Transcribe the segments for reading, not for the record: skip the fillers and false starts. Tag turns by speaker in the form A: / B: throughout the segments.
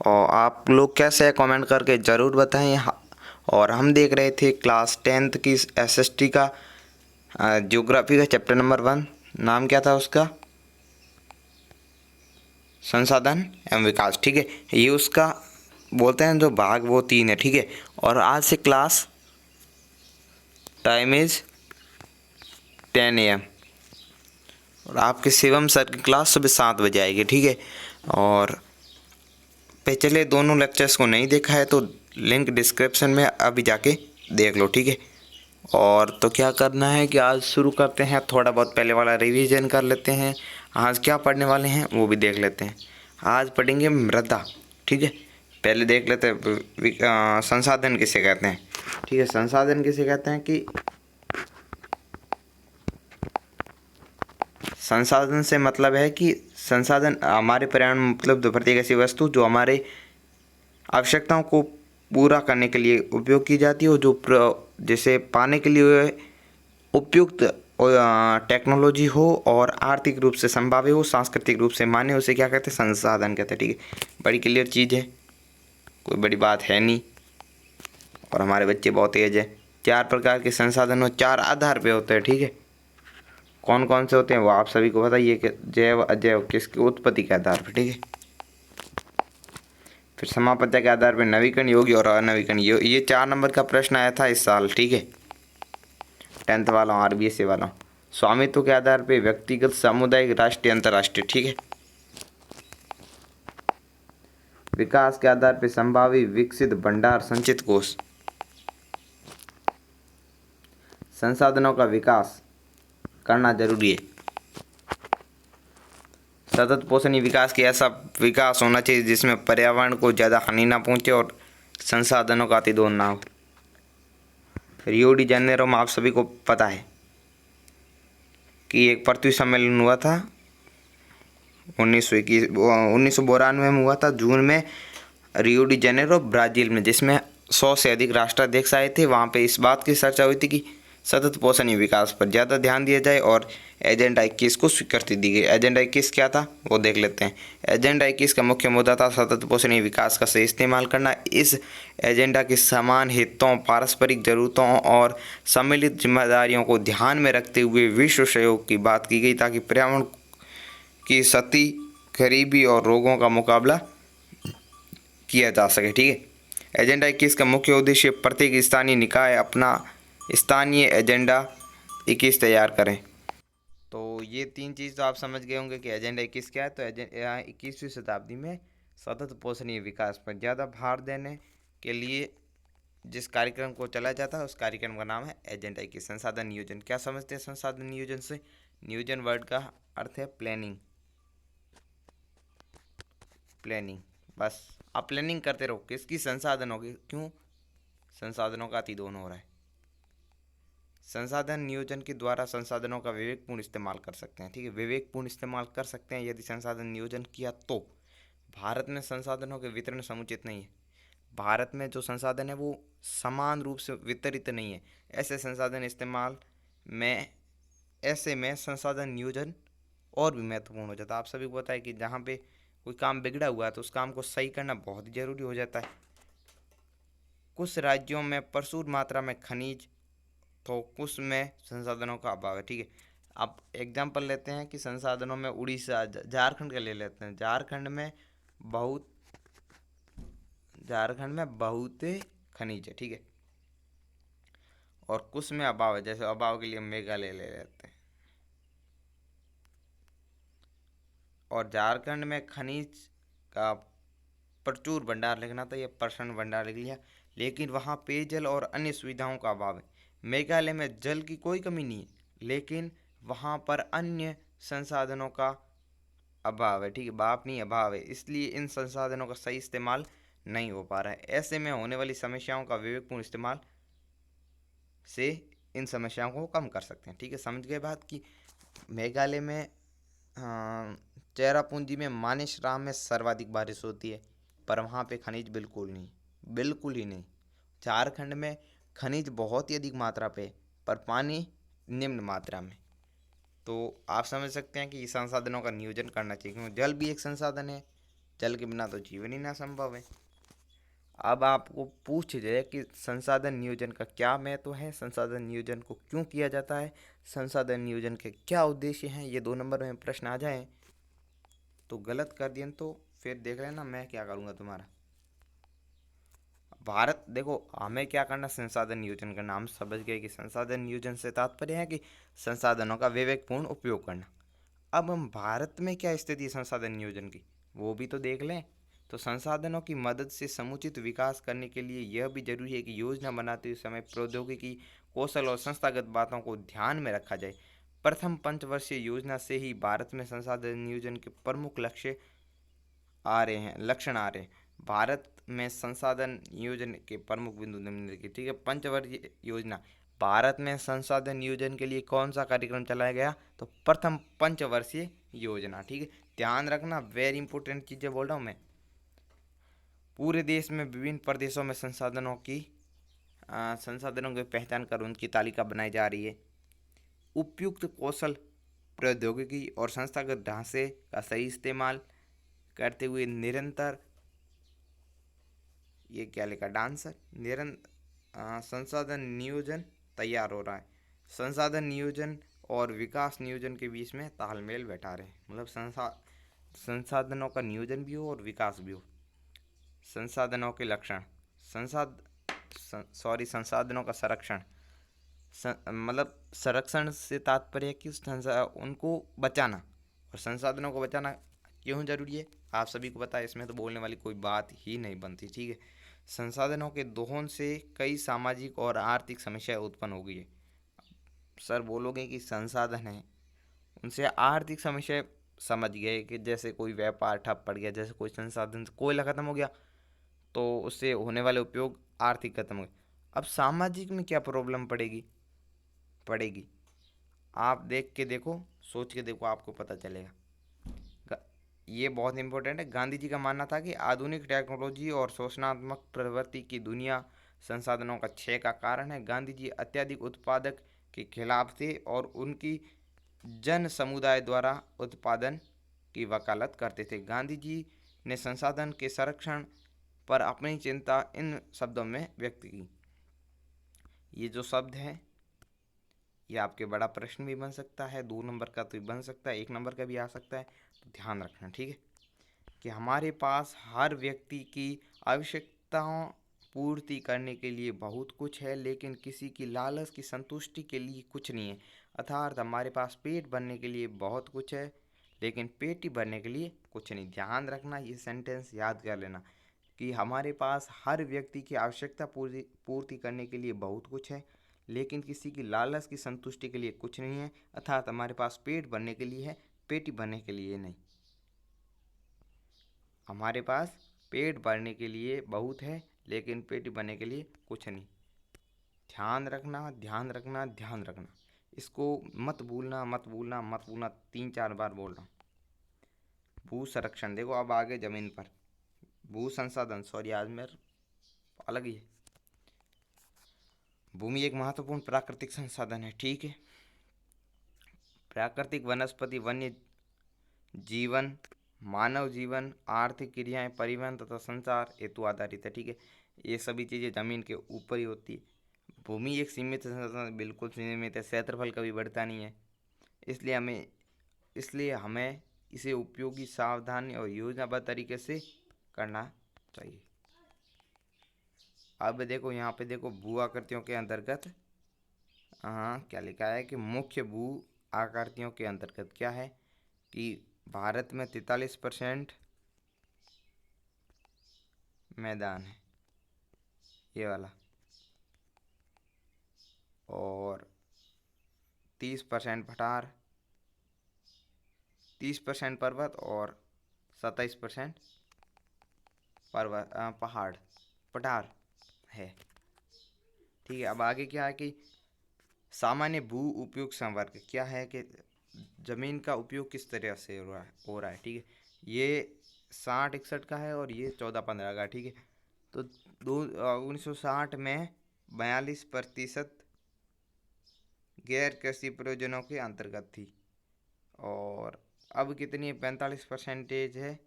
A: और आप लोग कैसे हैं कमेंट करके ज़रूर बताएं। और हम देख रहे थे क्लास 10th की एसएसटी का ज्योग्राफी का चैप्टर नंबर 1। नाम क्या था उसका? संसाधन एवं विकास। ठीक है, ये उसका बोलते हैं जो भाग वो 3 है। ठीक है, और आज से क्लास टाइम इज़ 10 AM और आपके शिवम सर की क्लास सुबह 7 बजे आएगी। ठीक है, और पिछले दोनों लेक्चर्स को नहीं देखा है तो लिंक डिस्क्रिप्शन में अभी जाके देख लो। ठीक है, और तो क्या करना है कि आज शुरू करते हैं। थोड़ा बहुत पहले वाला रिवीजन कर लेते हैं। आज क्या पढ़ने वाले हैं वो भी देख लेते हैं। आज पढ़ेंगे मृदा। ठीक है, पहले देख लेते हैं संसाधन किसे कहते हैं। ठीक है, संसाधन किसे कहते हैं कि संसाधन से मतलब है कि संसाधन हमारे पर्यावरण में उपलब्ध प्रत्येक ऐसी वस्तु जो हमारे आवश्यकताओं को पूरा करने के लिए उपयोग की जाती है और जो जैसे पाने के लिए उपयुक्त टेक्नोलॉजी हो और आर्थिक रूप से संभाव्य हो, सांस्कृतिक रूप से मान्य, उसे क्या कहते हैं? संसाधन कहते हैं। ठीक है, बड़ी क्लियर चीज़ है, कोई बड़ी बात है नहीं। और हमारे बच्चे बहुत तेज है। 4 प्रकार के संसाधन 4 आधार पे होते हैं। ठीक है, कौन कौन से होते हैं वो आप सभी को बताइए कि जैव अजैव किसकी उत्पत्ति के आधार पर। ठीक है, फिर समापत्ति के आधार पर नवीकरण योग्य और अनवीकरण। ये 4 नंबर का प्रश्न आया था इस साल। ठीक है, 10th वाला RBSA वाला। स्वामित्व के आधार पर व्यक्तिगत, सामुदायिक, राष्ट्रीय, अंतर्राष्ट्रीय। ठीक है, विकास के आधार पर संभावित, विकसित, भंडार, संचित कोष। संसाधनों का विकास करना जरूरी है। सतत पोषणीय विकास की ऐसा विकास होना चाहिए जिसमें पर्यावरण को ज़्यादा हानि ना पहुंचे और संसाधनों का अतिदोहन ना हो। रियो डी जेनेरो में आप सभी को पता है कि एक पृथ्वी सम्मेलन हुआ था 1992 में हुआ था, जून में, रियो डी जेनेरो ब्राज़ील में, जिसमें 100 से अधिक राष्ट्राध्यक्ष आए थे। वहाँ पे इस बात की चर्चा हुई थी कि सतत पोषणीय विकास पर ज़्यादा ध्यान दिया जाए और एजेंडा 21 को स्वीकृति दी गई। एजेंडा 21 क्या था वो देख लेते हैं। एजेंडा 21 का मुख्य मुद्दा था सतत पोषणीय विकास का सही इस्तेमाल करना। इस एजेंडा के समान हितों, पारस्परिक ज़रूरतों और सम्मिलित जिम्मेदारियों को ध्यान में रखते हुए विश्व सहयोग की बात की गई ताकि पर्यावरण की क्षति, गरीबी और रोगों का मुकाबला किया जा सके। ठीक है, एजेंडा 21 का मुख्य उद्देश्य प्रत्येक स्थानीय निकाय अपना स्थानीय एजेंडा 21 तैयार करें। तो ये 3 चीज़ तो आप समझ गए होंगे कि एजेंडा 21 क्या है। तो 21वीं शताब्दी में सतत पोषणीय विकास पर ज़्यादा भार देने के लिए जिस कार्यक्रम को चलाया जाता है उस कार्यक्रम का नाम है एजेंडा 21। संसाधन नियोजन, क्या समझते हैं संसाधन नियोजन से? नियोजन वर्ड का अर्थ है प्लानिंग। प्लानिंग, बस आप प्लानिंग करते रहो किसकी? संसाधनों की। क्यों? संसाधनों का अतिदोहन हो रहा है। संसाधन नियोजन के द्वारा संसाधनों का विवेकपूर्ण इस्तेमाल कर सकते हैं। ठीक है, विवेकपूर्ण इस्तेमाल कर सकते हैं यदि संसाधन नियोजन किया तो। भारत में संसाधनों के वितरण समुचित नहीं है। भारत में जो संसाधन है वो समान रूप से वितरित नहीं है। ऐसे संसाधन इस्तेमाल में ऐसे में संसाधन नियोजन और भी महत्वपूर्ण हो जाता है। आप सभी को पता है कि जहाँ पे कोई काम बिगड़ा हुआ है तो उस काम को सही करना बहुत ही जरूरी हो जाता है। कुछ राज्यों में प्रचुर मात्रा में खनिज तो कुछ में संसाधनों का अभाव है। ठीक है, अब एग्जांपल लेते हैं कि संसाधनों में उड़ीसा, झारखंड का ले लेते हैं। झारखंड में बहुत खनिज है। ठीक है, और कुछ में अभाव है। जैसे अभाव के लिए मेघालय ले लेते हैं। और झारखंड में खनिज का प्रचुर भंडार लिखना था, ये प्रचंड भंडार लिख लिया, लेकिन वहाँ पेयजल और अन्य सुविधाओं का अभाव है। मेघालय में जल की कोई कमी नहीं है लेकिन वहाँ पर अन्य संसाधनों का अभाव है। ठीक है, बाप नहीं अभाव है, इसलिए इन संसाधनों का सही इस्तेमाल नहीं हो पा रहा है। ऐसे में होने वाली समस्याओं का विवेकपूर्ण इस्तेमाल से इन समस्याओं को कम कर सकते हैं। ठीक है, समझ गए बात कि मेघालय में चेरापूंजी में मानेसराम में सर्वाधिक बारिश होती है पर वहाँ पे खनिज बिल्कुल नहीं, बिल्कुल ही नहीं। झारखंड में खनिज बहुत ही अधिक मात्रा पे पर पानी निम्न मात्रा में। तो आप समझ सकते हैं कि संसाधनों का नियोजन करना चाहिए क्योंकि जल भी एक संसाधन है, जल के बिना तो जीवन ही ना संभव है। अब आपको पूछ जाए कि संसाधन नियोजन का क्या महत्व है, संसाधन नियोजन को क्यों किया जाता है, संसाधन नियोजन के क्या उद्देश्य हैं, ये 2 नंबर में प्रश्न आ जाए तो गलत कर दिए तो फिर देख लेना मैं क्या करूँगा तुम्हारा। भारत देखो, हमें क्या करना, संसाधन नियोजन करना। हम समझ गए कि संसाधन नियोजन से तात्पर्य है कि संसाधनों का विवेकपूर्ण उपयोग करना। अब हम भारत में क्या स्थिति है संसाधन नियोजन की, वो भी तो देख लें। तो संसाधनों की मदद से समुचित विकास करने के लिए यह भी जरूरी है कि योजना बनाते हुए समय प्रौद्योगिकी, कौशल और संस्थागत बातों को ध्यान में रखा जाए। प्रथम पंचवर्षीय योजना से ही भारत में संसाधन नियोजन के प्रमुख लक्षण आ रहे हैं। भारत में संसाधन नियोजन के प्रमुख बिंदु निम्नलिखित, ठीक है। पंचवर्षीय योजना, भारत में संसाधन नियोजन के लिए कौन सा कार्यक्रम चलाया गया, तो प्रथम पंचवर्षीय योजना, ठीक है। ध्यान रखना, वेरी इंपॉर्टेंट चीज़ें बोल रहा हूँ मैं। पूरे देश में विभिन्न प्रदेशों में संसाधनों की पहचान कर उनकी तालिका बनाई जा रही है। उपयुक्त कौशल, प्रौद्योगिकी और संस्थागत ढांचे का सही इस्तेमाल करते हुए निरंतर, ये क्या लिखा, डांसर, संसाधन नियोजन तैयार हो रहा है। संसाधन नियोजन और विकास नियोजन के बीच में तालमेल बैठा रहे, मतलब संसाधनों का नियोजन भी हो और विकास भी हो। संसाधनों के लक्षण, संसाधनों का संरक्षण, मतलब संरक्षण से तात्पर्य है कि उनको बचाना, और संसाधनों को बचाना क्यों जरूरी है आप सभी को पता है, इसमें तो बोलने वाली कोई बात ही नहीं बनती, ठीक है। संसाधनों के दोहन से कई सामाजिक और आर्थिक समस्याएं उत्पन्न हो गई है। सर बोलोगे कि संसाधन है, उनसे आर्थिक समस्या समझ गए कि जैसे कोई व्यापार ठप पड़ गया, जैसे कोई संसाधन, कोयला खत्म हो गया तो उससे होने वाले उपयोग आर्थिक खत्म हो गए। अब सामाजिक में क्या प्रॉब्लम पड़ेगी आप देख के देखो, सोच के देखो, आपको पता चलेगा। ये बहुत इंपॉर्टेंट है। गांधी जी का मानना था कि आधुनिक टेक्नोलॉजी और शोषणात्मक प्रवृत्ति की दुनिया संसाधनों का क्षय का कारण है। गांधी जी अत्यधिक उत्पादक के खिलाफ थे और उनकी जन समुदाय द्वारा उत्पादन की वकालत करते थे। गांधी जी ने संसाधन के संरक्षण पर अपनी चिंता इन शब्दों में व्यक्त की। ये जो शब्द है ये आपके बड़ा प्रश्न भी बन सकता है, 2 नंबर का तो बन सकता है, 1 नंबर का भी आ सकता है, तो ध्यान रखना, ठीक है। कि हमारे पास हर व्यक्ति की आवश्यकताओं पूर्ति करने के लिए बहुत कुछ है, लेकिन किसी की लालच की संतुष्टि के लिए कुछ नहीं है। अर्थात हमारे पास पेट भरने के लिए बहुत कुछ है, लेकिन पेट ही भरने के लिए कुछ नहीं। ध्यान रखना, ये सेंटेंस याद कर लेना कि हमारे पास हर व्यक्ति की आवश्यकता पूर्ति करने के लिए बहुत कुछ है, लेकिन किसी की लालच की संतुष्टि के लिए कुछ नहीं है। अर्थात हमारे पास पेट भरने के लिए है, पेट ही भरने के लिए नहीं। हमारे पास पेट भरने के लिए बहुत है, लेकिन पेट भरने के लिए कुछ नहीं। ध्यान रखना, ध्यान रखना, ध्यान रखना, इसको मत भूलना, मत भूलना, मत भूलना, 3-4 बार बोल रहा हूँ। भू संरक्षण, देखो अब आगे जमीन पर भू संसाधन, सॉरी आज मेरे अलग ही है। भूमि एक महत्वपूर्ण प्राकृतिक संसाधन है, ठीक है। प्राकृतिक वनस्पति, वन्य जीवन, मानव जीवन, आर्थिक क्रियाएं, परिवहन तथा संचार हेतु आधारित है, ठीक है। ये सभी चीज़ें जमीन के ऊपर ही होती है। भूमि एक सीमित संसाधन, बिल्कुल सीमित है, क्षेत्रफल कभी बढ़ता नहीं है। इसलिए हमें इसे उपयोगी, सावधानी और योजनाबद्ध तरीके से करना चाहिए। अब देखो यहाँ पे देखो, भू आकृतियों के अंतर्गत क्या लिखा है कि मुख्य भू आकृतियों के अंतर्गत क्या है कि भारत में 43% मैदान है, ये वाला, और 30% पठार, 30% पर्वत और 27% पठार है, ठीक है। अब आगे क्या है कि सामान्य भू उपयोग संवर्ग क्या है कि जमीन का उपयोग किस तरह से हो रहा है, ठीक है। ये 60-61 का है और ये 14-15 का, ठीक है। तो 1960 में 42% गैर कृषि प्रयोजनों के अंतर्गत थी, और अब कितनी 45% है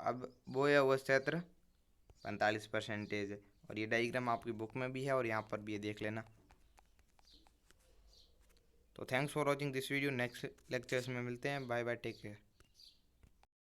A: अब बोया हुआ क्षेत्र 45% है। और ये डायग्राम आपकी बुक में भी है और यहाँ पर भी है, देख लेना। तो thanks for watching this video. Next lectures में मिलते हैं। Bye bye, take care.